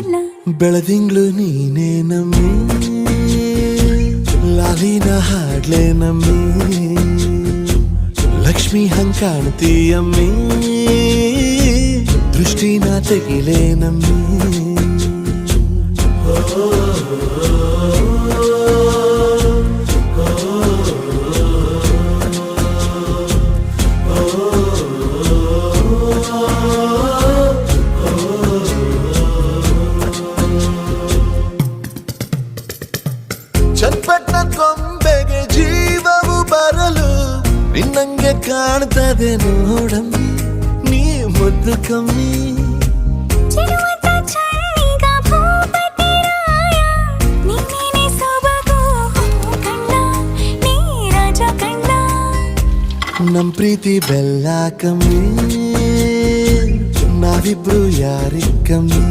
ಬೆಲ್ಲ ಬೆಳದಿಂಗ್ಳು ನೀನೇ ನಮ್ಮಿ ಲಾಲಿನ ಹಾಡ್ಲೆ ನಮ್ಮಿ ಲಕ್ಷ್ಮಿ ಹಂಗ್ ಕಾಣ್ತೀಯಮ್ಮಿ ದೃಷ್ಟಿನ ತೆಗಿಲೆ ನಮ್ಮಿ ಚಟ್ಪಟ್ಟ ಕೊಂಬೆಗೆ ಜೀವವು ಬರಲು ನಿನ್ನಂಗೆ ಕಾಣ್ತದೆ ನೋಡಮ್ಮಿ ನೀ ಮುದ್ದು ಕಮ್ಮಿ ಚಿರುವಟ ಚಳ್ಳಿಗ ಭೂಪತಿ ರಾಯ ನೀನೇನೆ ಸೊಬಗು ಕಣ್ಣ ನೀ ರಾಜ ಕಣ್ಣ ನಮ್ ಪ್ರೀತಿ ಬೆಲ್ಲ ಕಮ್ಮಿ ನಾವಿಬ್ರು ಯಾರಿಗ್ ಕಮ್ಮಿ